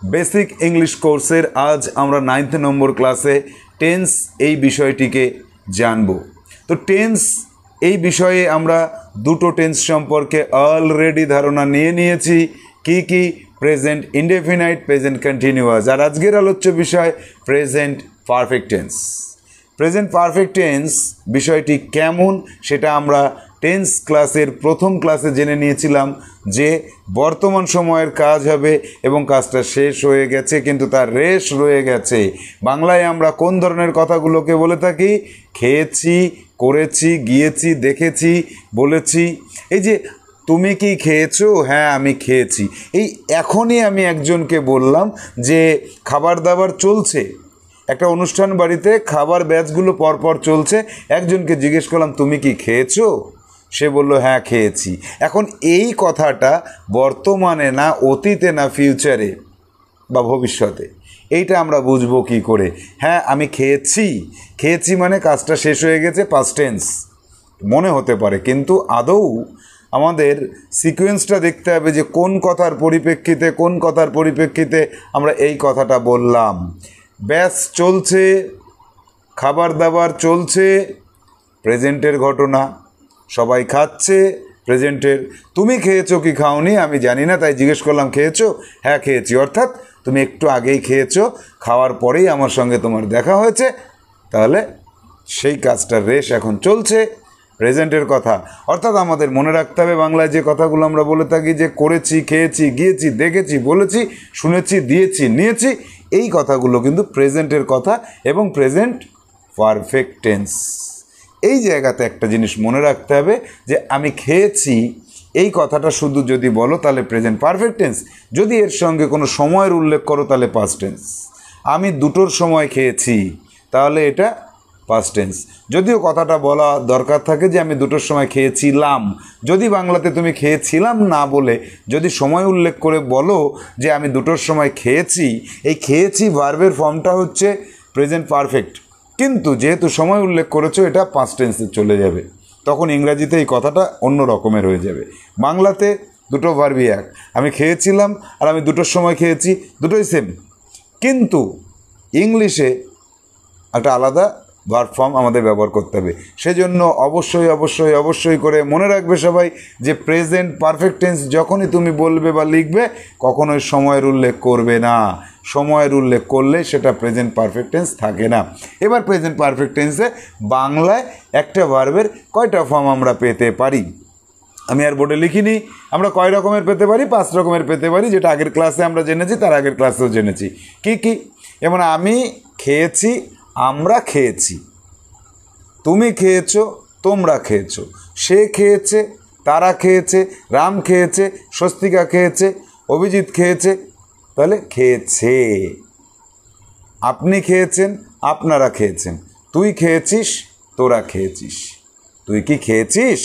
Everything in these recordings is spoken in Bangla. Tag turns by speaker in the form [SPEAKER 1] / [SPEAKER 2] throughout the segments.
[SPEAKER 1] বেসিক ইংলিশ কোর্সের আজ আমরা 9th নম্বর ক্লাসে টেন্স এই বিষয়টিকে জানব। তো টেন্স এই বিষয়ে আমরা দুটো টেন্স সম্পর্কে অলরেডি ধারণা নিয়েছি। কি প্রেজেন্ট ইনডেফিনাইট, প্রেজেন্ট কন্টিনিউয়াস, আর আজকের আলোচ্য বিষয় present perfect tense. Present perfect tense বিষয়টি কেমন সেটা আমরা টেন্স ক্লাসের প্রথম ক্লাসে জেনে নিয়েছিলাম যে বর্তমান সময়ের কাজ হবে এবং কাজটা শেষ হয়ে গেছে কিন্তু তার রেশ রয়ে গেছে। বাংলায় আমরা কোন ধরনের কথাগুলোকে বলে থাকি? খেয়েছি, করেছি, গিয়েছি, দেখেছি, বলেছি। এই যে তুমি কি খেয়েছো? হ্যাঁ আমি খেয়েছি। এই এখনই আমি একজনকে বললাম যে খাবার দাবার চলছে, একটা অনুষ্ঠান বাড়িতে খাবার ব্যাচগুলো পরপর চলছে, একজনকে জিজ্ঞেস করলাম তুমি কি খেয়েছো? সে বলল হ্যাঁ খেয়েছি। এখন এই কথাটা বর্তমানে না অতীতে না ফিউচারে বা ভবিষ্যতে, এইটা আমরা বুঝবো কি করে? হ্যাঁ আমি খেয়েছি মানে কাজটা শেষ হয়ে গেছে, পাস্ট টেন্স মনে হতে পারে, কিন্তু আদৌ আমাদের সিকোয়েন্সটা দেখতে হবে যে কোন কথার পরিপ্রেক্ষিতে আমরা এই কথাটা বললাম। ব্যাস চলছে, খাবার দাবার চলছে, প্রেজেন্টের ঘটনা, সবাই খাচ্ছে, প্রেজেন্টের। তুমি খেয়েছো কি খাওনি আমি জানি না, তাই জিজ্ঞেস করলাম খেয়েছো? হ্যাঁ খেয়েছি, অর্থাৎ তুমি একটু আগেই খেয়েছো, খাওয়ার পরেই আমার সঙ্গে তোমার দেখা হয়েছে, তাহলে সেই কাজটার রেশ এখন চলছে, প্রেজেন্টের কথা। অর্থাৎ আমাদের মনে রাখতে হবে বাংলায় যে কথাগুলো আমরা বলে থাকি যে করেছি, খেয়েছি, গিয়েছি, দেখেছি, বলেছি, শুনেছি, দিয়েছি, নিয়েছি, এই কথাগুলো কিন্তু প্রেজেন্টের কথা এবং প্রেজেন্ট পারফেক্ট টেন্স। এই জায়গাতে একটা জিনিস মনে রাখতে হবে যে আমি খেয়েছি এই কথাটা শুধু যদি বলো তাহলে প্রেজেন্ট পারফেক্ট টেন্স, যদি এর সঙ্গে কোনো সময়ের উল্লেখ করো তাহলে পাস্ট টেন্স। আমি দুটোর সময় খেয়েছি তাহলে এটা পাস্ট টেন্স। যদিও কথাটা বলা দরকার থাকে যে আমি দুটোর সময় খেয়েছিলাম, যদি বাংলাতে তুমি খেয়েছিলাম না বলে যদি সময় উল্লেখ করে বলো যে আমি দুটোর সময় খেয়েছি, এই খেয়েছি ভার্বের ফর্মটা হচ্ছে প্রেজেন্ট পারফেক্ট, কিন্তু যেহেতু সময় উল্লেখ করেছো এটা পাস্ট টেন্সে চলে যাবে, তখন ইংরাজিতে এই কথাটা অন্য রকমের হয়ে যাবে। বাংলাতে দুটো ভার্বই এক, আমি খেয়েছিলাম আর আমি দুটোর সময় খেয়েছি, দুটোই সেম, কিন্তু ইংলিশে একটা আলাদা ভার্ব ফর্ম আমাদের ব্যবহার করতে হবে। সেজন্য অবশ্যই করে মনে রাখবে সবাই যে প্রেজেন্ট পারফেক্ট টেন্স যখনই তুমি বলবে বা লিখবে কখনোই সময়ের উল্লেখ করবে না, সময়ের উল্লেখ করলে সেটা প্রেজেন্ট পারফেক্ট টেন্স থাকে না। এবার প্রেজেন্ট পারফেক্ট টেন্সে বাংলায় একটা ভার্বের কয়টা ফর্ম আমরা পেতে পারি? আমি আর বোর্ডে লিখিনি, আমরা কয় রকমের পেতে পারি? 5 রকমের পেতে পারি, যেটা আগের ক্লাসে আমরা জেনেছি, তার আগের ক্লাসেও জেনেছি। কি যেমন আমি খেয়েছি, আমরা খেয়েছি, তুমি খেয়েছো, তোমরা খেয়েছো, সে খেয়েছে, তারা খেয়েছে, রাম খেয়েছে, স্বস্তিকা খেয়েছে, অভিজিৎ খেয়েছে, তাহলে খেয়েছে। আপনি খেয়েছেন, আপনারা খেয়েছেন, তুই খেয়েছিস, তোরা খেয়েছিস। তুই কি খেয়েছিস?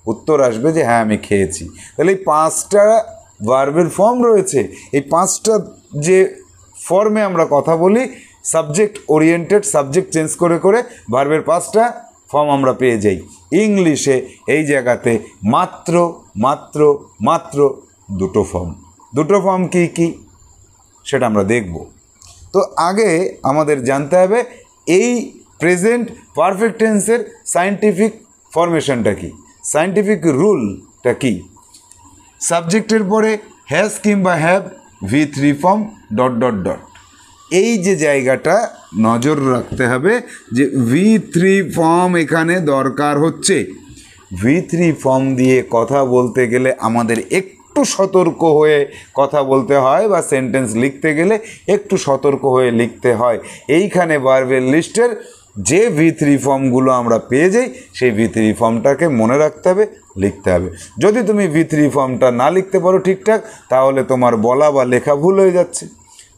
[SPEAKER 1] উত্তর আসবে যে হ্যাঁ আমি খেয়েছি। তাহলে এই 5টা ভার্বের ফর্ম রয়েছে, এই 5টা যে ফর্মে আমরা কথা বলি, সাবজেক্ট ওরিয়েন্টেড, সাবজেক্ট চেঞ্জ করে ভার্বের 5টা ফর্ম আমরা পেয়ে যাই। ইংলিশে এই জায়গাতে মাত্র দুটো ফর্ম কি সেটা আমরা দেখব। তো আগে আমাদের জানতে হবে এই প্রেজেন্ট পারফেক্ট টেন্সের সায়েন্টিফিক ফরমেশনটা কি, সায়েন্টিফিক রুলটা কি। সাবজেক্টের পরে হ্যাজ কিংবা হ্যাভ, V3 ফর্ম ... এই যে জায়গাটা নজর রাখতে হবে যে V3 ফর্ম এখানে দরকার হচ্ছে। V3 ফর্ম দিয়ে কথা বলতে গেলে আমাদের একটু সতর্ক হয়ে কথা বলতে হয়, বা সেন্টেন্স লিখতে গেলে একটু সতর্ক হয়ে লিখতে হয়। এইখানে ভার্বের লিস্টের যে V3 ফর্মগুলো আমরা পেয়ে যাই, সেই V3 ফর্মটাকে মনে রাখতে হবে, লিখতে হবে। যদি তুমি V3 ফর্মটা না লিখতে পারো ঠিকঠাক, তাহলে তোমার বলা বা লেখা ভুল হয়ে যাচ্ছে।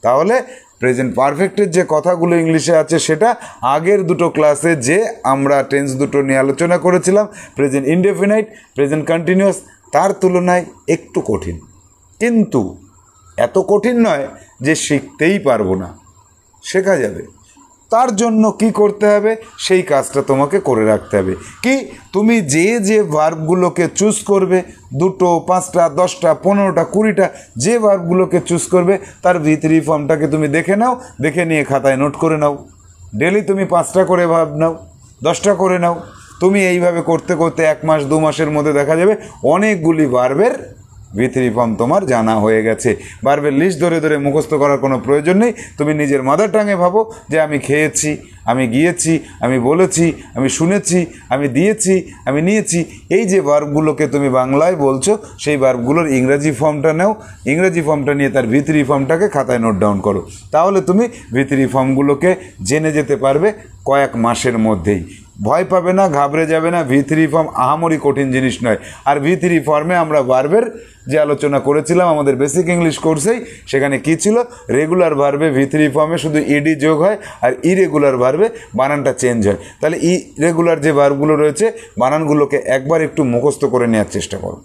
[SPEAKER 1] তাহলে প্রেজেন্ট পারফেক্টের যে কথাগুলো ইংলিশে আছে সেটা আগের দুটো ক্লাসে যে আমরা টেন্স দুটো নিয়ে আলোচনা করেছিলাম, প্রেজেন্ট ইনডেফিনাইট, প্রেজেন্ট কন্টিনিউয়াস, তার তুলনায় একটু কঠিন, কিন্তু এত কঠিন নয় যে শিখতেই পারবো না, শেখা যাবে। তার জন্য কি করতে হবে সেই কাজটা তোমাকে করে রাখতে হবে। কি তুমি যে যে ভার্বগুলোকে চুজ করবে, 2, 5টা, 10টা, 15টা, 20টা, যে ভার্বগুলোকে চুজ করবে তার V3 ফর্মটাকে তুমি দেখে নাও, দেখে নিয়ে খাতায় নোট করে নাও। ডেলি তুমি 5টা করে ভার্ব নাও, 10টা করে নাও। তুমি এইভাবে করতে করতে 1 মাস 2 মাসের মধ্যে দেখা যাবে অনেকগুলি ভার্বের V3 ফর্ম তোমার জানা হয়ে গেছে। ভার্বের লিস্ট ধরে ধরে মুখস্থ করার কোনো প্রয়োজন নেই। তুমি নিজের মাদার টাঙে ভাবো যে আমি খেয়েছি, আমি গিয়েছি, আমি বলেছি, আমি শুনেছি, আমি দিয়েছি, আমি নিয়েছি। এই যে ভার্বগুলোকে তুমি বাংলায় বলছো সেই ভার্বগুলোর ইংরাজি ফর্মটা নাও, ইংরাজি ফর্মটা নিয়ে তার V3 ফর্মটাকে খাতায় নোট ডাউন করো। তাহলে তুমি V3 ফর্মগুলোকে জেনে যেতে পারবে কয়েক মাসের মধ্যেই। ভয় পাবে না, ঘাবড়ে যাবে না। V3 ফর্ম আহামরি কঠিন জিনিস নয়। আর V3 ফর্মে আমরা ভার্বের যে আলোচনা করেছিলাম আমাদের বেসিক ইংলিশ কোর্সেই, সেখানে কি ছিল, রেগুলার ভার্বে V3 ফর্মে শুধু ইডি যোগ হয় আর ইরেগুলার ভার্বে বানানটা চেঞ্জ হয়। তাহলে ইরেগুলার যে ভার্বগুলো রয়েছে বানানগুলোকে একবার একটু মুখস্থ করে নেওয়ার চেষ্টা করো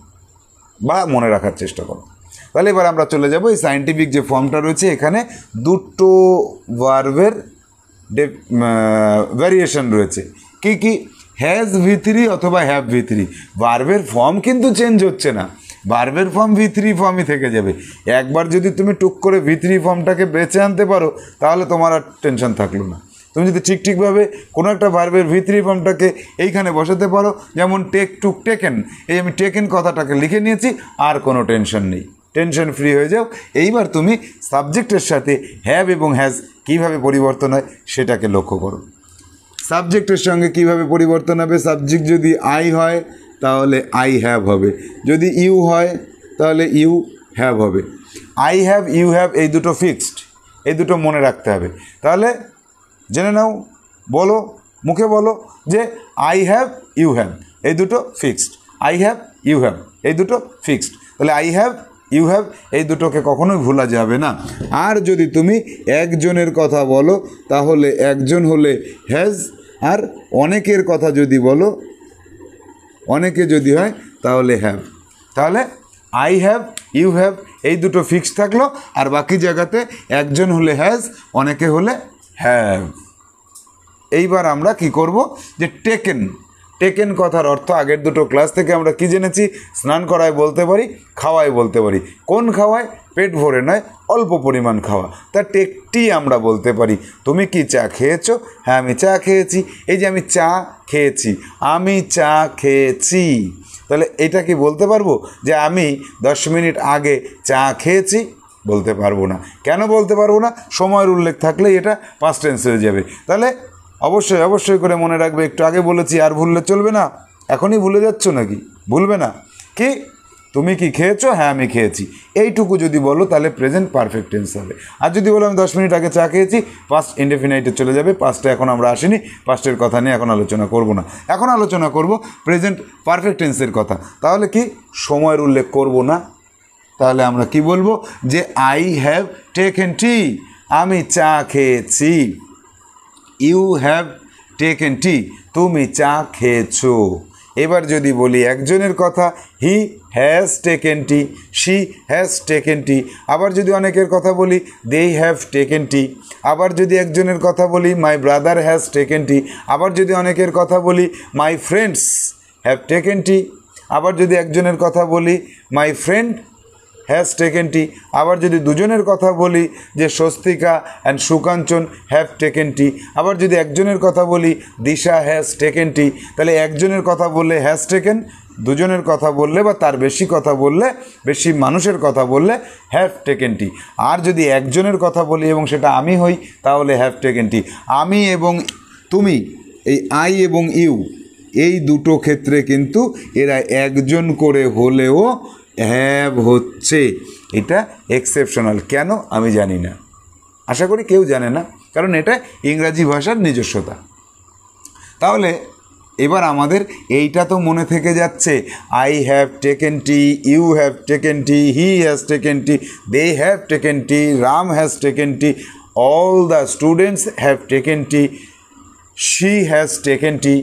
[SPEAKER 1] বা মনে রাখার চেষ্টা করো। তাহলে এবার আমরা চলে যাব এই সায়েন্টিফিক যে ফর্মটা রয়েছে, এখানে 2টো ভার্বের ভ্যারিয়েশন রয়েছে। কি কি? হ্যাজ V3 অথবা হ্যাভ V3। ভার্বের ফর্ম কিন্তু চেঞ্জ হচ্ছে না, ভার্বের ফর্ম V3 ফর্মই থেকে যাবে। একবার যদি তুমি টুক করে V3 ফর্মটাকে বেছে আনতে পারো তাহলে তোমার আর টেনশন থাকলো না। তুমি যদি ঠিকভাবে কোনো একটা ভার্বের V3 ফর্মটাকে এইখানে বসাতে পারো, যেমন টেক, টুক, টেকেন, এই আমি টেকেন কথাটাকে লিখে নিয়েছি, আর কোনো টেনশন নেই, টেনশন ফ্রি হয়ে যাও। এইবার তুমি সাবজেক্টের সাথে হ্যাভ এবং হ্যাজ কীভাবে পরিবর্তন হয় সেটাকে লক্ষ্য করো। সাবজেক্টের সঙ্গে কিভাবে পরিবর্তন হবে? সাবজেক্ট যদি আই হয় তাহলে আই হ্যাভ হবে, যদি ইউ হয় তাহলে ইউ হ্যাভ হবে। আই হ্যাভ, ইউ হ্যাভ এই দুটো ফিক্সড, এই দুটো মনে রাখতে হবে। তাহলে জেনে নাও, বলো, মুখে বলো যে আই হ্যাভ, ইউ হ্যাভ এই দুটো fixed, I have, you have এই দুটো ফিক্সড। তাহলে আই হ্যাভ, ইউ হ্যাভ এই দুটোকে কখনোই ভোলা যাবে না। আর যদি তুমি একজনের কথা বলো তাহলে একজন হলে হ্যাজ, আর অনেকের কথা যদি বলো, অনেকে যদি হয় তাহলে হ্যাভ। তাহলে আই হ্যাভ, ইউ হ্যাভ এই দুটো ফিক্সড থাকলো, আর বাকি জায়গাতে একজন হলে হ্যাজ, অনেকে হলে হ্যাভ। এইবার আমরা কি করব, যে টেকেন, টেকেন কথার অর্থ আগের দুটো ক্লাস থেকে আমরা কি জেনেছি? স্নান করায় বলতে পারি, খাওয়ায় বলতে পারি। কোন খাওয়ায়? পেট ভরে নয়, অল্প পরিমাণ খাওয়া। তা টেকটি আমরা বলতে পারি। তুমি কি চা খেয়েছো? হ্যাঁ আমি চা খেয়েছি। এই যে আমি চা খেয়েছি, আমি চা খেয়েছি। তাহলে এটা কি বলতে পারবো যে আমি 10 মিনিট আগে চা খেয়েছি? বলতে পারবো না। কেন বলতে পারবো না? সময়ের উল্লেখ থাকলেই এটা পাস্ট টেন্স হয়ে যাবে। তাহলে অবশ্যই অবশ্যই করে মনে রাখবে, একটু আগে বলেছি, আর ভুললে চলবে না। এখনই ভুলে যাচ্ছ নাকি? ভুলবে না। কি তুমি কি খেয়েছো? হ্যাঁ আমি খেয়েছি। এইটুকু যদি বলো তাহলে প্রেজেন্ট পারফেক্ট টেন্স হবে। আর যদি বলো আমি 10 মিনিট আগে চা খেয়েছি, পাস্ট ইনডেফিনাইটে চলে যাবে। পাস্টে এখন আমরা আসিনি, পাস্টের কথা নিয়ে এখন আলোচনা করব না। এখন আলোচনা করব প্রেজেন্ট পারফেক্ট টেন্সের কথা। তাহলে কি সময়ের উল্লেখ করব না? তাহলে আমরা কি বলবো, যে আই হ্যাভ টেকেন টি, আমি চা খেয়েছি। ইউ হ্যাভ টেকেন টি, তুমি চা খেয়েছো। এবার যদি বলি একজনের কথা, he has taken tea, she has taken tea. আবার যদি অনেকের কথা বলি, দে হ্যাভ টেকেন টি। আবার যদি একজনের কথা বলি, my brother has taken tea. আবার যদি অনেকের কথা বলি, মাই ফ্রেন্ডস হ্যাভ টেকেন টি। আবার যদি একজনের কথা বলি, my friend has taken tea. আবার যদি দুজনের কথা বলি, যে Swastika and সুকাঞ্চন have taken tea. আবার যদি একজনের কথা বলি, দিশা হ্যাজ টেকেন টি। তাহলে একজনের কথা বললে হ্যাজ টেকেন, দুজনের কথা বললে বা তার বেশি কথা বললে, বেশি মানুষের কথা বললে হ্যাভ টেকেন টি। আর যদি একজনের কথা বলি এবং সেটা আমি হই তাহলে হ্যাভ টেকেন টি। আমি এবং তুমি, এই আই এবং ইউ এই দুটো ক্ষেত্রে কিন্তু এরা একজন করে হলেও হ্যাভ হচ্ছে। এটা এক্সেপশনাল। কেন আমি জানি না, আশা করি কেউ জানে না, কারণ এটা ইংরাজি ভাষার নিজস্বতা। তাহলে এবার আমাদের এইটা তো মনে থেকে যাচ্ছে, I have taken tea, you have taken tea, he has taken tea, they have taken tea, Ram has taken tea, all the students have taken tea, she has taken tea,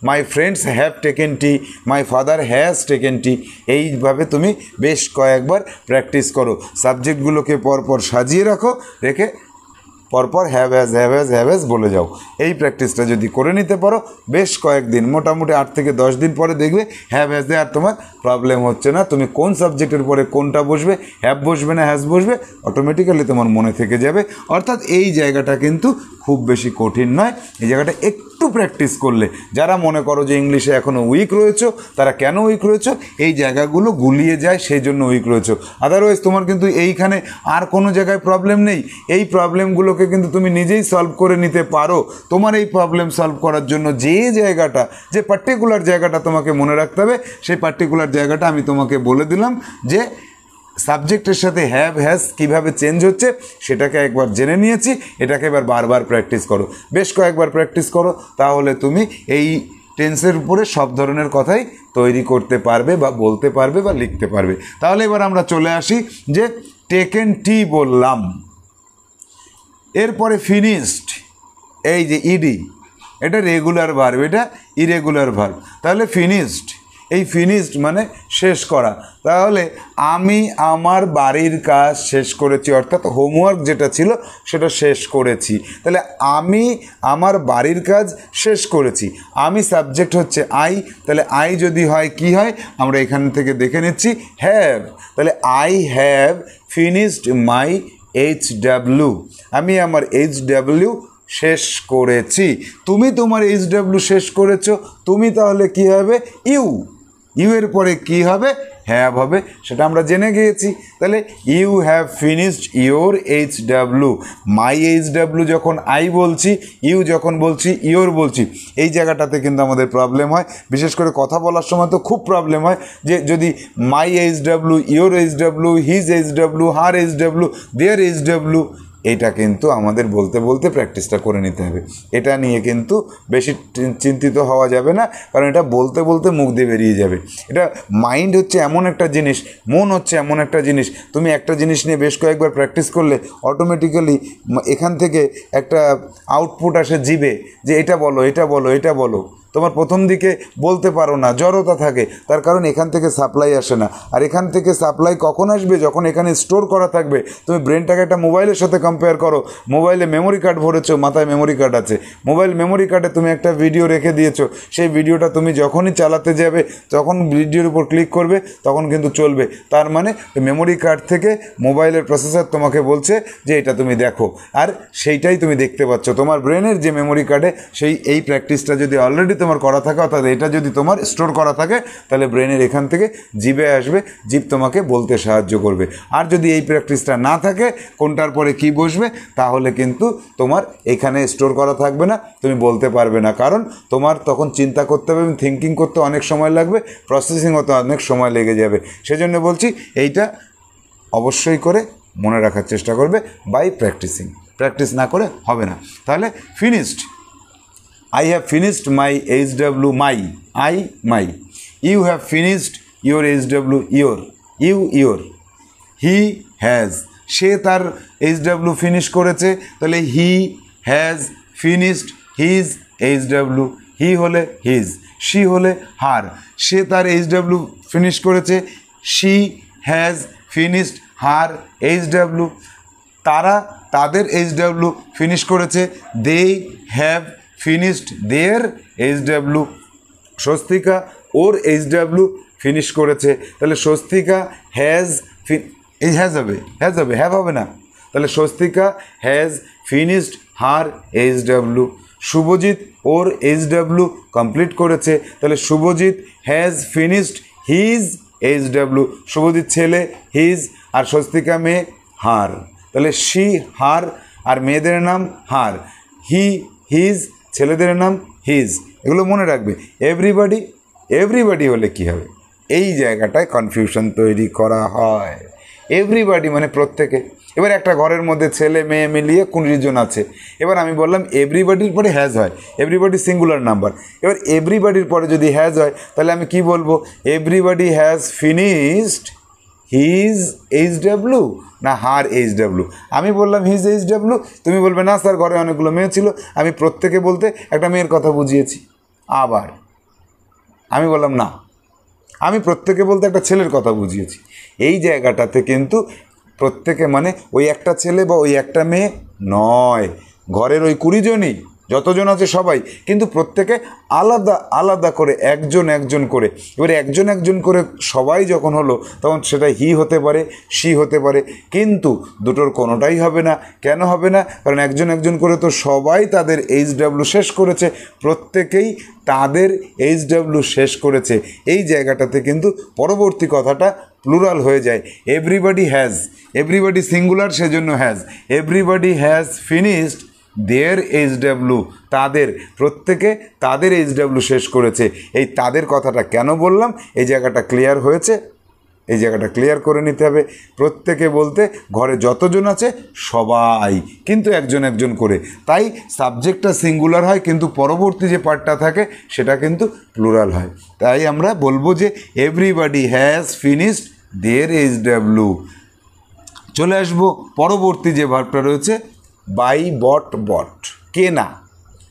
[SPEAKER 1] my friends have taken tea, my father has taken tea. এইভাবে তুমি বেশ কয়েকবার প্র্যাকটিস করো। সাবজেক্টগুলোকে পরপর সাজিয়ে রাখো, রেখে পরপর হ্যাভ হ্যাজ বলে যাও। এই প্র্যাকটিসটা যদি করে নিতে পারো বেশ কয়েকদিন, মোটামুটি 8 থেকে 10 দিন পরে দেখবে হ্যাভ হ্যাজে আর তোমার প্রবলেম হচ্ছে না। তুমি কোন সাবজেক্টের পরে কোনটা বসবে, হ্যাভ বসবে না হ্যাজ বসবে, অটোমেটিক্যালি তোমার মনে থেকে যাবে। অর্থাৎ এই জায়গাটা কিন্তু খুব বেশি কঠিন নয়। এই জায়গাটা একটু প্র্যাকটিস করলে, যারা মনে করো যে ইংলিশে এখনও উইক রয়েছো, তারা কেন উইক রয়েছো, এই জায়গাগুলো গুলিয়ে যায় সেই জন্য উইক রয়েছো। আদারওয়াইজ তোমার কিন্তু এইখানে আর কোনো জায়গায় প্রবলেম নেই। এই প্রবলেমগুলোকে কিন্তু তুমি নিজেই সলভ করে নিতে পারো। তোমার এই প্রবলেম সলভ করার জন্য যে জায়গাটা, যে পার্টিকুলার জায়গাটা তোমাকে মনে রাখতে হবে, সেই পার্টিকুলার জায়গাটা আমি তোমাকে বলে দিলাম যে সাবজেক্টের সাথে হ্যাভ হ্যাজ কীভাবে চেঞ্জ হচ্ছে সেটাকে একবার জেনে নিয়েছি। এটাকে এবার বারবার প্র্যাকটিস করো, বেশ কয়েকবার প্র্যাকটিস করো, তাহলে তুমি এই টেন্সের উপরে সব ধরনের কথাই তৈরি করতে পারবে বা বলতে পারবে বা লিখতে পারবে। তাহলে এবার আমরা চলে আসি যে টেকেন টি বললাম, এরপরে ফিনিশড, এই যে ইডি, এটা রেগুলার ভার্ব, এটা ইরেগুলার ভার্ব। তাহলে ফিনিশড, এই ফিনিশড মানে শেষ করা। তাহলে আমি আমার বাড়ির কাজ শেষ করেছি, অর্থাৎ হোমওয়ার্ক যেটা ছিল সেটা শেষ করেছি। তাহলে আমি আমার বাড়ির কাজ শেষ করেছি। আমি সাবজেক্ট হচ্ছে আই, তাহলে আই যদি হয় কি হয় আমরা এখান থেকে দেখে নিচ্ছি হ্যাভ। তাহলে I have finished my HW, আমি আমার HW শেষ করেছি। তুমি তোমার HW শেষ করেছো, তুমি তাহলে কি হবে ইউ, ইউ এর পরে কি হবে হ্যাভ হবে, সেটা আমরা জেনে গিয়েছি। তাহলে you have finished your HW, my HW যখন আই বলছি, ইউ যখন বলছি, ইউর বলছি, এই জায়গাটাতে কিন্তু আমাদের প্রবলেম হয়। বিশেষ করে কথা বলার সময় তো খুব প্রবলেম হয় যে যদি my HW, your HW, his HW, her HW, their HW, এটা কিন্তু আমাদের বলতে বলতে প্র্যাকটিসটা করে নিতে হবে। এটা নিয়ে কিন্তু বেশি চিন্তিত হওয়া যাবে না, কারণ এটা বলতে বলতে মুখ দিয়ে বেরিয়ে যাবে। এটা মাইন্ড হচ্ছে এমন একটা জিনিস, মন হচ্ছে এমন একটা জিনিস, তুমি একটা জিনিস নিয়ে বেশ কয়েকবার প্র্যাকটিস করলে অটোমেটিক্যালি এখান থেকে একটা আউটপুট আসে জিবে যে এটা বলো, এটা বলো, এটা বলো। তোমার প্রথম দিকে বলতে পারো না, জড়তা থাকে, তার কারণ এখান থেকে সাপ্লাই আসে না। আর এখান থেকে সাপ্লাই কখন আসবে, যখন এখানে স্টোর করা থাকবে। তুমি ব্রেনটাকে একটা মোবাইলের সাথে কম্পেয়ার করো। মোবাইলে মেমোরি কার্ড ভরেছো, মাথায় মেমোরি কার্ড আছে, মোবাইল মেমোরি কার্ডে তুমি একটা ভিডিও রেখে দিয়েছো, সেই ভিডিওটা তুমি যখনই চালাতে যাবে, যখন ভিডিওর উপর ক্লিক করবে তখন কিন্তু চলবে। তার মানে মেমোরি কার্ড থেকে মোবাইলের প্রসেসর তোমাকে বলছে যে এটা তুমি দেখো, আর সেইটাই তুমি দেখতে পাচ্ছ। তোমার ব্রেনের যে মেমোরি কার্ডে সেই এই প্র্যাকটিসটা যদি অলরেডি তোমার করা থাকে, অর্থাৎ এটা যদি তোমার স্টোর করা থাকে, তাহলে ব্রেনের এখান থেকে জিভে আসবে, জিভ তোমাকে বলতে সাহায্য করবে। আর যদি এই প্র্যাকটিসটা না থাকে, কোনটার পরে কি বসবে, তাহলে কিন্তু তোমার এখানে স্টোর করা থাকবে না, তুমি বলতে পারবে না। কারণ তোমার তখন চিন্তা করতে হবে, থিঙ্কিং করতে অনেক সময় লাগবে, প্রসেসিং হতে অনেক সময় লেগে যাবে। সেজন্য বলছি এইটা অবশ্যই করে মনে রাখার চেষ্টা করবে বাই প্র্যাকটিসিং। প্র্যাকটিস না করে হবে না। তাহলে finished, I have finished my HW, my, I, my. You have finished your HW, your, you, your. He has, সে তার HW ফিনিশ করেছে, তাহলে he has finished his HW. he হলে his, she হলে her, সে তার HW ফিনিশ করেছে, she has finished her HW. তারা তাদের HW ফিনিশ করেছে, they have finished their HW. Swastika ওর HW ফিনিশ করেছে, তাহলে স্বস্তিকা হ্যাজ, এই হ্যাজ হবে, হ্যাজ হবে, হ্যাভ হবে না। তাহলে Swastika has finished her HW. Subhajit ওর HW কমপ্লিট করেছে, তাহলে Subhajit has finished his HW. Subhajit ছেলে, হিজ, আর স্বস্তিকা মেয়ে, হার। তাহলে শি, হার, আর মেয়েদের নাম হার, হি, হিজ, ছেলেদের নাম হিজ। এগুলো মনে রাখবে। এভরিবডি, এভরিবডি হলে কি হবে, এই জায়গাটায় কনফিউশন তৈরি করা হয়। এভরিবডি মানে প্রত্যেকে। এবার একটা ঘরের মধ্যে ছেলে মেয়ে মিলিয়ে 20 জন আছে। এবার আমি বললাম এভরিবডির পরে হ্যাজ হয়, এভরিবডি সিঙ্গুলার নাম্বার। এবার এভরিবডির পরে যদি হ্যাজ হয়, তাহলে আমি কি বলবো, everybody has finished his HW না হার HW। আমি বললাম হিজ HW, তুমি বলবে না স্যার ঘরে অনেকগুলো মেয়ে ছিল, আমি প্রত্যেকে বলতে একটা মেয়ের কথা বুঝিয়েছি। আবার আমি বললাম না, আমি প্রত্যেকে বলতে একটা ছেলের কথা বুঝিয়েছি। এই জায়গাটাতে কিন্তু প্রত্যেকে মানে ওই একটা ছেলে বা ওই একটা মেয়ে নয়, ঘরের ওই 20 জনই যতজন আছে সবাই, কিন্তু প্রত্যেকে আলাদা আলাদা করে একজন একজন করে। এবারে একজন একজন করে সবাই যখন হলো তখন সেটা হি হতে পারে, সি হতে পারে, কিন্তু দুটোর কোনোটাই হবে না। কেন হবে না? কারণ একজন একজন করে তো সবাই তাদের এইচডব্লিউ শেষ করেছে, প্রত্যেকেই তাদের এইচডব্লিউ শেষ করেছে। এই জায়গাটাতে কিন্তু পরবর্তী কথাটা প্লুরাল হয়ে যায়। এভরিবডি হ্যাজ, এভরিবডি সিঙ্গুলার সেজন্য has, everybody has finished their HW, তাদের, প্রত্যেকে তাদের এইচডব্লিউ শেষ করেছে। এই তাদের কথাটা কেন বললাম, এই জায়গাটা ক্লিয়ার হয়েছে? এই জায়গাটা ক্লিয়ার করে নিতে হবে। প্রত্যেকে বলতে ঘরে যতজন আছে সবাই, কিন্তু একজন একজন করে, তাই সাবজেক্টটা সিঙ্গুলার হয় কিন্তু পরবর্তী যে পার্টটা থাকে সেটা কিন্তু প্লুরাল হয়। তাই আমরা বলবো যে everybody has finished their HW. চলে আসবো পরবর্তী যে ভার্বটা রয়েছে, বাই বট বট, কেনা।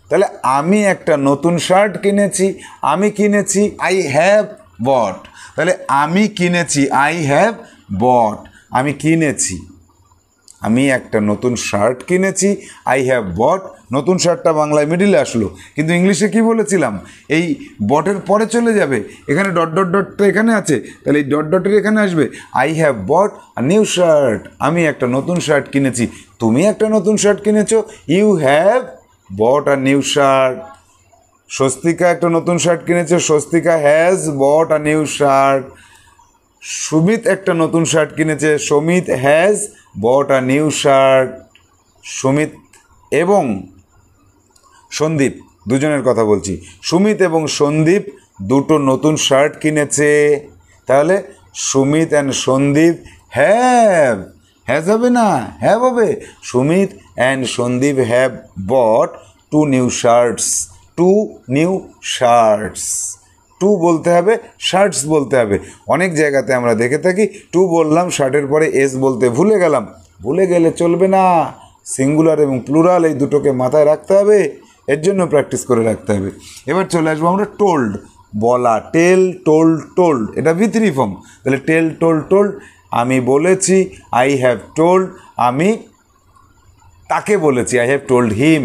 [SPEAKER 1] তাহলে আমি একটা নতুন শার্ট কিনেছি, আমি কিনেছি, আই হ্যাভ বট। তাহলে আমি কিনেছি, আই হ্যাভ বট, আমি কিনেছি, আমি একটা নতুন শার্ট কিনেছি, আই হ্যাভ বট। নতুন শার্টটা বাংলায় মিডিলে আসলো, কিন্তু ইংলিশে কি বলেছিলাম, এই বটের পরে চলে যাবে, এখানে ডট ডট ডটটা এখানে আছে, তাহলে এই ডট ডটের এখানে আসবে I have bought a new shirt, আমি একটা নতুন শার্ট কিনেছি, তুমি একটা নতুন শার্ট কিনেছো, you have bought a new shirt. Swastika একটা নতুন শার্ট কিনেছে, Swastika has bought a new shirt. Sumit একটা নতুন শার্ট কিনেছে, Sumit has bought a new shirt. Sumit এবং সন্দীপ দুজনের কথা বলছি, সুমিত এবং সন্দীপ দুটো নতুন শার্ট কিনেছে। তাহলে Sumit and Sandeep have, has হবে না, হ্যাভ হবে। Sumit and Sandeep have bought 2 new shirts, 2 new shirts. Two বলতে হবে, শার্টস বলতে হবে। অনেক জায়গাতে আমরা দেখে থাকি টু বললাম, শার্টের পরে এস বলতে ভুলে গেলাম। ভুলে গেলে চলবে না, সিঙ্গুলার এবং প্লুরাল এই দুটোকে মাথায় রাখতে হবে, এর জন্য প্র্যাকটিস করে রাখতে হবে। এবার চলে আসবো আমরা টোল্ড, বলা, টেল, টোল্ড, টোল্ড, এটা V3 ফর্ম। তাহলে টেল, টোল্ড, টোল্ড, আমি বলেছি, আই হ্যাভ টোল্ড, আমি তাকে বলেছি, আই হ্যাভ টোল্ড হিম।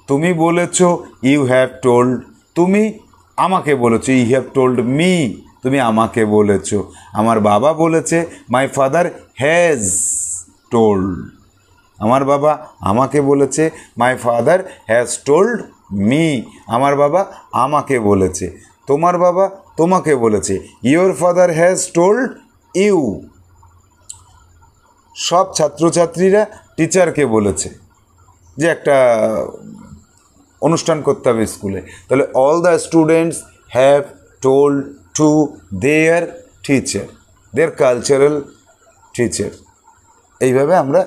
[SPEAKER 1] তুমি বলেছো, ইউ হ্যাভ টোল্ড, তুমি আমাকে বলেছো, ইউ হ্যাভ টোল্ড মি, তুমি আমাকে বলেছো। আমার বাবা বলেছে, মাই ফাদার হ্যাজ টোল্ড, আমার বাবা আমাকে বলেছে, my father has told me, আমার বাবা আমাকে বলেছে। তোমার বাবা তোমাকে বলেছে, your father has told you. সব ছাত্রছাত্রীরা টিচারকে বলেছে যে একটা অনুষ্ঠান করতে হবে স্কুলে, তাহলে all the students have told to their teacher, their cultural teacher. এইভাবে আমরা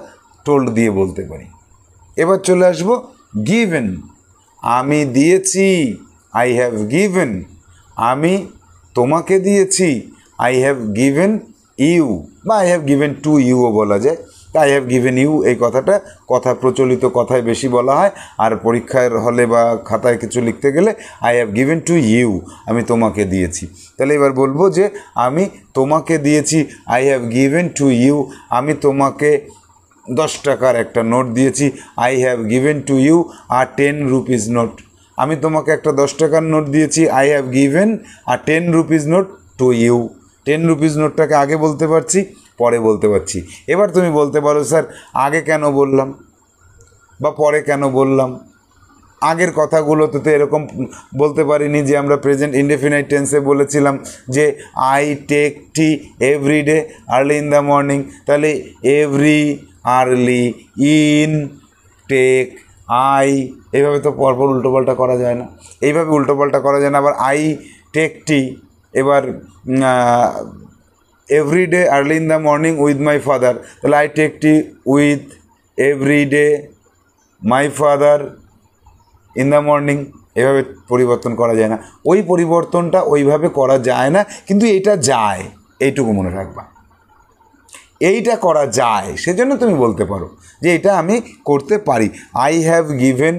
[SPEAKER 1] টোল্ড দিয়ে বলতে পারি। এবার চলে আসবো গিভেন, আমি দিয়েছি, আই হ্যাভ গিভেন, আমি তোমাকে দিয়েছি, আই হ্যাভ গিভেন ইউ, বা আই হ্যাভ গিভেন টু ইউও বলা যায়। আই হ্যাভ গিভেন ইউ এই কথাটা কথা প্রচলিত কথায় বেশি বলা হয়, আর পরীক্ষার হলে বা খাতায় কিছু লিখতে গেলে I have given to you, আমি তোমাকে দিয়েছি। তাহলে এবার বলবো যে আমি তোমাকে দিয়েছি, I have given to you, আমি তোমাকে 10 টাকার একটা নোট দিয়েছি, I have given to you a 10 rupees note, আমি তোমাকে একটা 10 টাকার নোট দিয়েছি, I have given a 10 rupees note to you. 10 rupees নোটটাকে আগে বলতে পারছি, পরে বলতে পারছি। এবার তুমি বলতে পারো, স্যার আগে কেন বললাম বা পরে কেন বললাম? আগের কথাগুলোতে তো এরকম বলতে পারিনি যে আমরা প্রেজেন্ট ইনডেফিনাইট টেন্সে বলেছিলাম যে I take tea every day early in the morning, তাহলে every, early, in, take, I, এইভাবে তো পরপর উল্টোপাল্টা করা যায় না, এইভাবে উল্টোপাল্টা করা যায় না। আবার আই টেক টি, এবার every day early in the morning with my father, তাহলে I take tea with every day my father in the morning, এভাবে পরিবর্তন করা যায় না। ওই পরিবর্তনটা ওইভাবে করা যায় না, কিন্তু এটা যায়, এইটুকু মনে রাখবা, এইটা করা যায়, সেজন্য তুমি বলতে পারো যে এটা আমি করতে পারি। আই হ্যাভ গিভেন,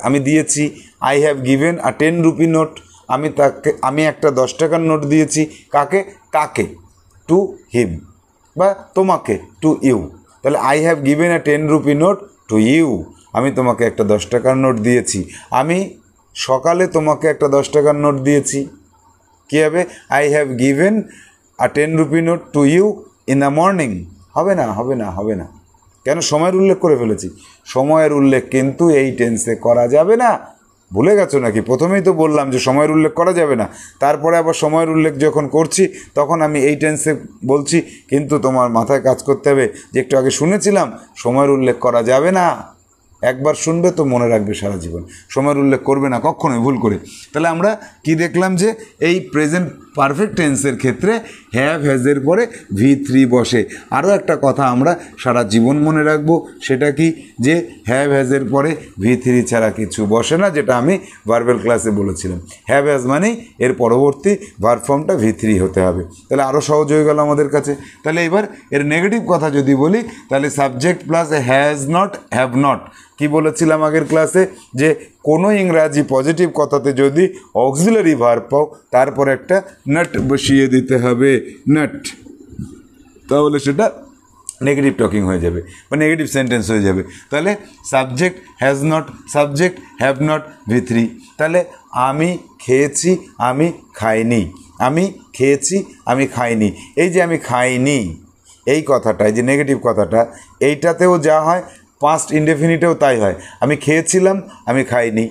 [SPEAKER 1] আমি দিয়েছি, I have given a 10 rupee note, আমি একটা 10 টাকার নোট দিয়েছি, কাকে? তাকে, টু হিম। বা তোমাকে, টু ইউ। তাহলে I have given a 10 rupee note to you, আমি তোমাকে একটা 10 টাকার নোট দিয়েছি। আমি সকালে তোমাকে একটা 10 টাকার নোট দিয়েছি। কী হবে? I have given a 10 rupee note to you in the morning. হবে না, হবে না, হবে না। কেন? সময়ের উল্লেখ করে ফেলেছি। সময়ের উল্লেখ কিন্তু এই টেন্সে করা যাবে না। ভুলে গেছো নাকি? প্রথমেই তো বললাম যে সময়ের উল্লেখ করা যাবে না, তারপরে আবার সময়ের উল্লেখ যখন করছি তখন আমি এই টেন্সে বলছি। কিন্তু তোমার মাথায় কাজ করতে হবে যে একটু আগে শুনেছিলাম সময়ের উল্লেখ করা যাবে না। একবার শুনবে তো মনে রাখবে সারা জীবন, সময়ের উল্লেখ করবে না কখনোই, ভুল করে। তাহলে আমরা কি দেখলাম যে এই প্রেজেন্ট পারফেক্ট টেন্সের ক্ষেত্রে হ্যাভ হ্যাজের পরে V3 বসে। আরও একটা কথা আমরা সারা জীবন মনে রাখবো, সেটা কি? যে হ্যাভ হ্যাজের পরে V3 ছাড়া কিছু বসে না, যেটা আমি ভার্বেল ক্লাসে বলেছিলাম। হ্যাভ হ্যাজ মানেই এর পরবর্তী ভার্ব ফর্মটা V3 হতে হবে। তাহলে আরও সহজ হয়ে গেল আমাদের কাছে। তাহলে এবার এর নেগেটিভ কথা যদি বলি, তাহলে subject plus has not, have not. কি বলেছিলাম আগের ক্লাসে? যে কোনো ইংরাজি পজিটিভ কথাতে যদি অক্সিলারি ভার্ব পাও তারপর একটা নট বসিয়ে দিতে হবে, নট। তাহলে সেটা নেগেটিভ টকিং হয়ে যাবে বা নেগেটিভ সেন্টেন্স হয়ে যাবে। তাহলে subject has not, subject have not, V3। তাহলে আমি খেয়েছি, আমি খাইনি। আমি খেয়েছি, আমি খাইনি। এই যে আমি খাইনি এই কথাটা, এই যে নেগেটিভ কথাটা, এইটাতেও যা হয় পাস্ট ইনডেফিনিটেও তাই হয়। আমি খেয়েছিলাম, আমি খাইনি।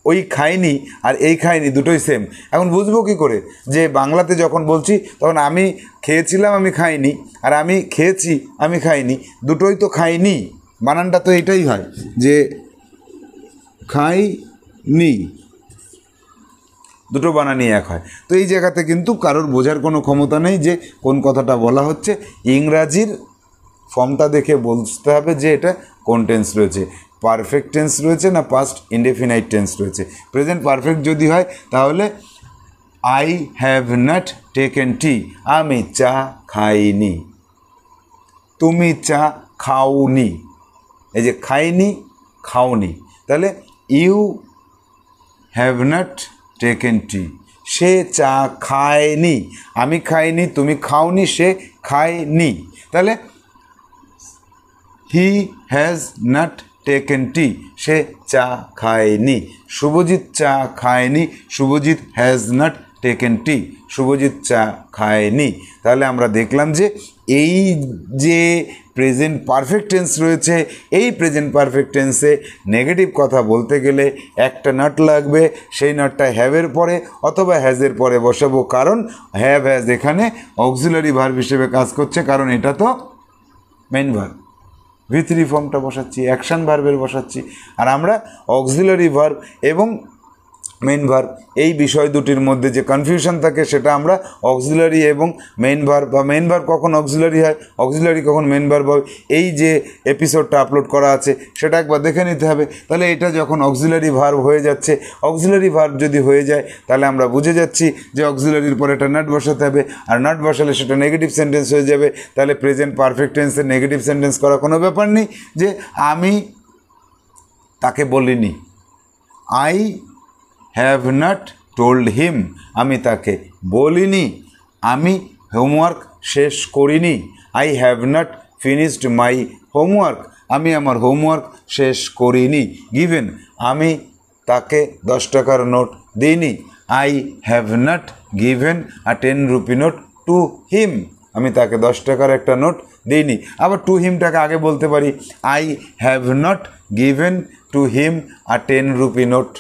[SPEAKER 1] ওই খাইনি আর এই খাইনি দুটোই সেম। এখন বুঝবো কী করে যে বাংলাতে যখন বলছি তখন আমি খেয়েছিলাম, আমি খাইনি, আর আমি খেয়েছি, আমি খাইনি, দুটোই তো খাইনি। বানানটা তো এটাই হয় যে খাইনি, দুটো বানানই এক হয়। তো এই জায়গাতে কিন্তু কারোর বোঝার কোনো ক্ষমতা নেই যে কোন কথাটা বলা হচ্ছে। ইংরাজির ফর্মটা দেখে বুঝতে হবে যে এটা কোন টেন্স রয়েছে, পারফেক্ট টেন্স রয়েছে না পাস্ট ইনডেফিনাইট টেন্স রয়েছে। প্রেজেন্ট পারফেক্ট যদি হয় তাহলে আই হ্যাভ নট টেকেন টি, আমি চা খাইনি। তুমি চা খাওনি, এই যে খাইনি, খাওনি। তাহলে ইউ হ্যাভ নট টেকেন টি, সে চা খায়নি। আমি খাইনি, তুমি খাওনি, সে খায়নি। তাহলে হি হ্যাজ নট টেকেন টি, সে চা খায়নি। শুভজিৎ চা খায়নি, শুভজিৎ হ্যাজ নট টেকেন টি, শুভজিৎ চা খায়নি। তাহলে আমরা দেখলাম যে এই যে প্রেজেন্ট পারফেক্ট টেন্স রয়েছে, এই প্রেজেন্ট পারফেক্ট টেন্সে নেগেটিভ কথা বলতে গেলে একটা নট লাগবে। সেই নটটা হ্যাভের পরে অথবা হ্যাজের পরে বসাবো, কারণ হ্যাভ হ্যাজ এখানে অক্সিলারি ভার্ব হিসেবে কাজ করছে, কারণ এটা তো মেইন ভার্ব। V3 ফর্মটা বসাচ্ছি, অ্যাকশন ভার্বের বসাচ্ছি। আর আমরা অক্সিলারি ভার্ব এবং মেইন ভার্ব এই বিষয় দুটির মধ্যে যে কনফিউশন থাকে সেটা আমরা অক্সিলারি এবং মেইন ভার্ব, বা মেইন ভার্ব কখন অক্সিলারি হয়, অক্সিলারি কখন মেইন ভার্ব হয়, এই যে এপিসোডটা আপলোড করা আছে সেটা একবার দেখে নিতে হবে। তাহলে এটা যখন অক্সিলারি ভার্ব হয়ে যাচ্ছে, অক্সিলারি ভার্ব যদি হয়ে যায় তাহলে আমরা বুঝে যাচ্ছি যে অক্সিলারির পরে একটা নট বসাতে হবে, আর নট বসালে সেটা নেগেটিভ সেন্টেন্স হয়ে যাবে। তাহলে প্রেজেন্ট পারফেক্ট টেন্সের নেগেটিভ সেন্টেন্স করা কোনো ব্যাপার নেই। যে আমি তাকে বলিনি, I have not told him, আমি তাকে বলিনি। আমি হোমওয়ার্ক শেষ করিনি, I have not finished my homework, আমি আমার হোমওয়ার্ক শেষ করিনি। গিভেন, আমি তাকে 10 টাকার নোট দিইনি, I have not given a 10 rupee note to him, আমি তাকে 10 টাকার একটা নোট দিইনি। আবার টু হিমটাকে আগে বলতে পারি, I have not given to him a 10 rupee note.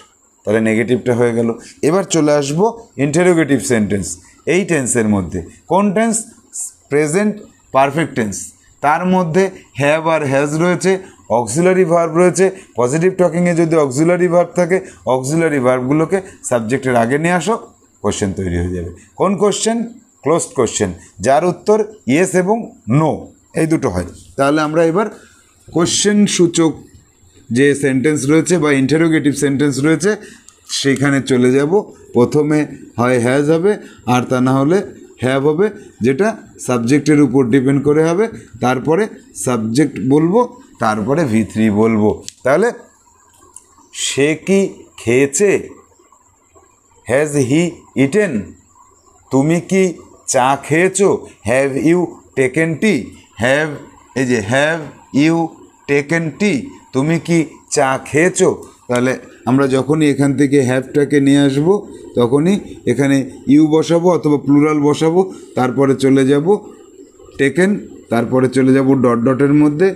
[SPEAKER 1] তাহলে নেগেটিভটা হয়ে গেল। এবার চলে আসবো ইন্টারোগেটিভ সেন্টেন্স। এই টেন্সের মধ্যে কোন টেন্স? Present perfect tense. তার মধ্যে হ্যাভ আর হ্যাজ রয়েছে, অক্সিলারি ভার্ব রয়েছে। পজিটিভ টকিংয়ে যদি অক্সিলারি ভার্ব থাকে, অক্সিলারি ভার্বগুলোকে সাবজেক্টের আগে নিয়ে আসো, কোশ্চেন তৈরি হয়ে যাবে। কোন কোশ্চেন? ক্লোজড কোশ্চেন, যার উত্তর ইয়েস এবং নো, এই দুটো হয়। তাহলে আমরা এবার কোশ্চেন সূচক যে সেন্টেন্স রয়েছে বা ইন্টারোগেটিভ সেন্টেন্স রয়েছে সেখানে চলে যাব। প্রথমে হয় হ্যাজ হবে, আর তা না হলে হ্যাভ হবে, যেটা সাবজেক্টের উপর ডিপেন্ড করে হবে। তারপরে সাবজেক্ট বলবো, তারপরে V3 বলবো। তাহলে সে কি খেয়েছে? Has he eaten? তুমি কি চা খেয়েছো? Have you taken tea, have, এই যে হ্যাভ ইউ টেকেন টি, তুমি কি চা খেয়েছো? তাহলে আমরা যখনই এখান থেকে হ্যাভটাকে নিয়ে আসব তখনই এখানে ইউ বসাবো অথবা প্লুরাল বসাবো, তারপরে চলে যাব টেকেন, তারপরে চলে যাব ডট ডটের মধ্যে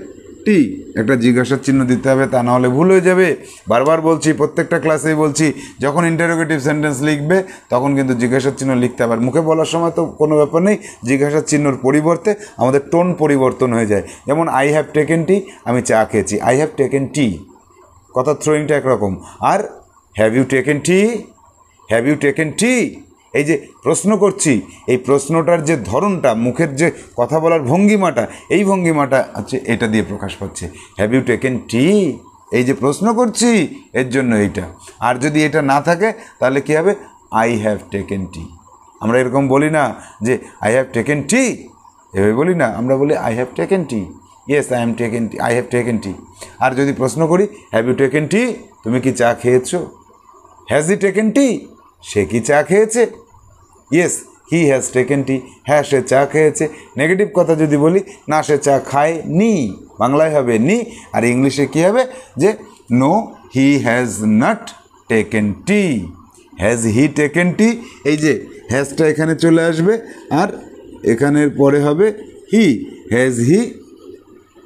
[SPEAKER 1] টি, একটা জিজ্ঞাসার চিহ্ন দিতে হবে, তা না হলে ভুল হয়ে যাবে। বারবার বলছি, প্রত্যেকটা ক্লাসেই বলছি, যখন ইন্টারোগেটিভ সেন্টেন্স লিখবে তখন কিন্তু জিজ্ঞাসার চিহ্ন লিখতে হবে। আর মুখে বলার সময় তো কোনো ব্যাপার নেই, জিজ্ঞাসার চিহ্নর পরিবর্তে আমাদের টোন পরিবর্তন হয়ে যায়। যেমন আই হ্যাভ টেকেন টি, আমি চা খেয়েছি, আই হ্যাভ টেকেন টি, কথা থ্রোয়িংটা একরকম। আর have you taken tea, have you taken tea, এই যে প্রশ্ন করছি, এই প্রশ্নটার যে ধরনটা, মুখের যে কথা বলার ভঙ্গিমাটা, এই ভঙ্গিমাটা হচ্ছে এটা দিয়ে প্রকাশ পাচ্ছে। হ্যাভ ইউ টেকেন টি, এই যে প্রশ্ন করছি এর জন্য এইটা। আর যদি এটা না থাকে তাহলে কী হবে? আই হ্যাভ টেকেন টি। আমরা এরকম বলি না যে আই হ্যাভ টেকেন টি, এভাবে বলি না, আমরা বলি I have taken tea, yes I am taken tea, I have taken tea. আর যদি প্রশ্ন করি হ্যাভ ইউ টেকেন টি, তুমি কি চা খেয়েছো? হ্যাজ হি টেকেন টি, সে কি চা খেয়েছে? ইয়েস হি হ্যাজ টেকেন টি, হ্যাঁ সে চা খেয়েছে। নেগেটিভ কথা যদি বলি, না সে চা খায়নি, বাংলায় হবে নি, আর ইংলিশে কী হবে? যে no he has not taken tea, has he taken tea, এই যে হ্যাজটা এখানে চলে আসবে, আর এখানের পরে হবে হি, হ্যাজ হি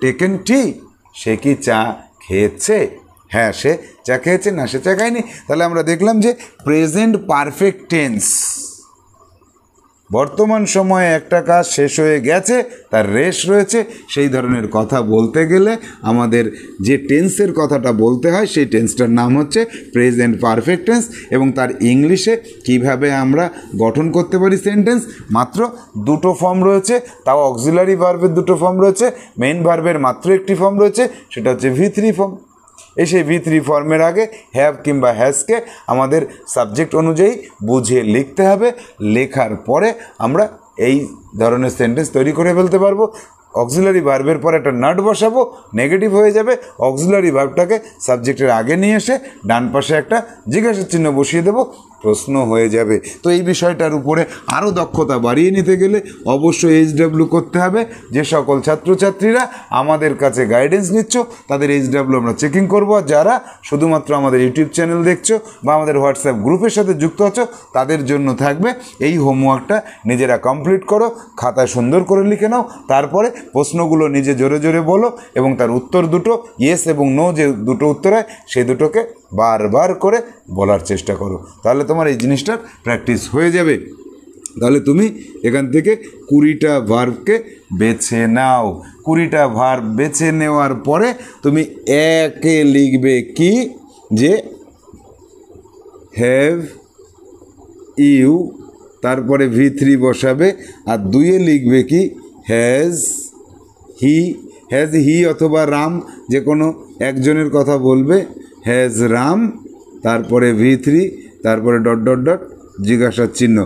[SPEAKER 1] টেকেন টি, সে কি চা খেয়েছে? হ্যাঁ সে চা খেয়েছে, না সে চা খায়নি। তাহলে আমরা দেখলাম যে প্রেজেন্ট পারফেক্ট টেন্স, বর্তমান সময়ে একটা কাজ শেষ হয়ে গেছে, তার রেশ রয়েছে, সেই ধরনের কথা বলতে গেলে আমাদের যে টেন্সের কথাটা বলতে হয় সেই টেন্সটার নাম হচ্ছে প্রেজেন্ট পারফেক্ট টেন্স। এবং তার ইংলিশে কিভাবে আমরা গঠন করতে পারি সেন্টেন্স, মাত্র দুটো ফর্ম রয়েছে, তাও অক্সিলারি ভার্বের দুটো ফর্ম রয়েছে, মেইন ভার্বের মাত্র একটি ফর্ম রয়েছে, সেটা হচ্ছে V3 ফর্ম। এই সেই V3 ফর্মের আগে হ্যাভ কিংবা হ্যাজকে আমাদের সাবজেক্ট অনুযায়ী বুঝে লিখতে হবে। লেখার পরে আমরা এই ধরনের সেন্টেন্স তৈরি করে ফেলতে পারবো। অক্সিলারি ভার্বের পর একটা নাট বসাবো, নেগেটিভ হয়ে যাবে, অক্সিলারি ভার্বটাকে সাবজেক্টের আগে নিয়ে এসে ডান পাশে একটা জিজ্ঞাসার চিহ্ন বসিয়ে দেবো, প্রশ্ন হয়ে যাবে। তো এই বিষয়টার উপরে আরও দক্ষতা বাড়িয়ে নিতে গেলে অবশ্যই HW করতে হবে। যে সকল ছাত্রছাত্রীরা আমাদের কাছে গাইডেন্স নিচ্ছ তাদের HW আমরা চেকিং করব, আর যারা শুধুমাত্র আমাদের ইউটিউব চ্যানেল দেখছো বা আমাদের হোয়াটসঅ্যাপ গ্রুপের সাথে যুক্ত আছো তাদের জন্য থাকবে এই হোমওয়ার্কটা, নিজেরা কমপ্লিট করো, খাতায় সুন্দর করে লিখে নাও, তারপরে প্রশ্নগুলো নিজে জোরে জোরে বলো এবং তার উত্তর দুটো ইয়েস এবং নো যে দুটো উত্তর হয় সেই দুটোকে বারবার করে বলার চেষ্টা করো, তাহলে তোমার এই জিনিসটার প্র্যাকটিস হয়ে যাবে। তাহলে তুমি এখান থেকে 20টা ভার্বকে বেছে নাও। 20টা ভার্ব বেছে নেওয়ার পরে তুমি একে লিখবে কি, যে হ্যাভ ইউ, তারপরে V3 বসাবে, আর 2-এ লিখবে কি হ্যাজ হি, হ্যাজ হি অথবা রাম, যে কোনো একজনের কথা বলবে, হ্যাজ রাম, তারপরে V3, তারপরে ডট ডট ডট জিজ্ঞাসার চিহ্ন।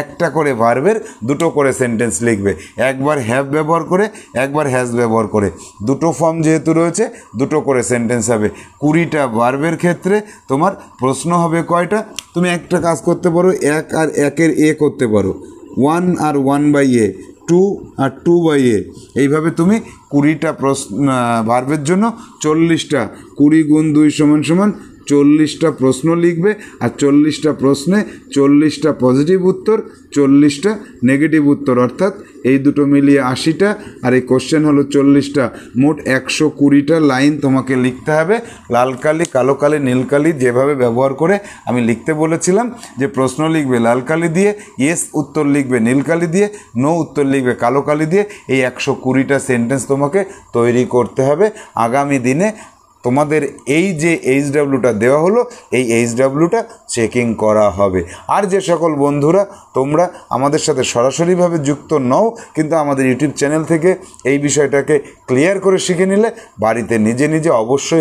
[SPEAKER 1] একটা করে ভার্বের দুটো করে সেন্টেন্স লিখবে, একবার হ্যাভ ব্যবহার করে একবার হ্যাজ ব্যবহার করে, দুটো ফর্ম যেহেতু রয়েছে দুটো করে সেন্টেন্স হবে। 20টা ভার্বের ক্ষেত্রে তোমার প্রশ্ন হবে কয়টা? তুমি একটা কাজ করতে পারো, 1 আর 1-এর এ করতে পারো, 1 আর 1/a, 2 আর 2/a, এইভাবে তুমি 20টা প্রশ্ন ভার্বের জন্য 40টা, 20 গুণ 2 = 40টা প্রশ্ন লিখবে, আর 40টা প্রশ্নে 40টা পজিটিভ উত্তর, 40টা নেগেটিভ উত্তর, অর্থাৎ এই দুটো মিলিয়ে 80টা, আর এই কোশ্চেন হলো 40টা, মোট 120টা লাইন তোমাকে লিখতে হবে। লাল কালি, কালো কালি, নীল কালি যেভাবে ব্যবহার করে আমি লিখতে বলেছিলাম, যে প্রশ্ন লিখবে লাল কালি দিয়ে, ইয়েস উত্তর লিখবে নীল কালি দিয়ে, নো উত্তর লিখবে কালো কালি দিয়ে, এই 120টা সেন্টেন্স তোমাকে তৈরি করতে হবে। আগামী দিনে তোমাদের এই যে HWটা দেওয়া হলো এই HWটা চেকিং করা হবে। আর যে সকল বন্ধুরা তোমরা আমাদের সাথে সরাসরিভাবে যুক্ত নও কিন্তু আমাদের ইউটিউব চ্যানেল থেকে এই বিষয়টাকে ক্লিয়ার করে শিখে নিলে বাড়িতে নিজে নিজে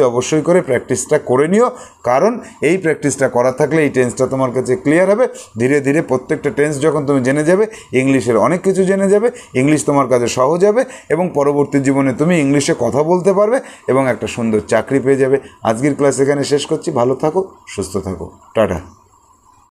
[SPEAKER 1] অবশ্যই করে প্র্যাকটিসটা করে নিও, কারণ এই প্র্যাকটিসটা করা থাকলে এই টেন্সটা তোমার কাছে ক্লিয়ার হবে। ধীরে ধীরে প্রত্যেকটা টেন্স যখন তুমি জেনে যাবে, ইংলিশের অনেক কিছু জেনে যাবে, ইংলিশ তোমার কাছে সহজ হবে এবং পরবর্তী জীবনে তুমি ইংলিশে কথা বলতে পারবে এবং একটা সুন্দর চাকরি পেয়ে যাবে। আজকের ক্লাস এখানে শেষ করছি। ভালো থাকো, সুস্থ থাকো, টাটা।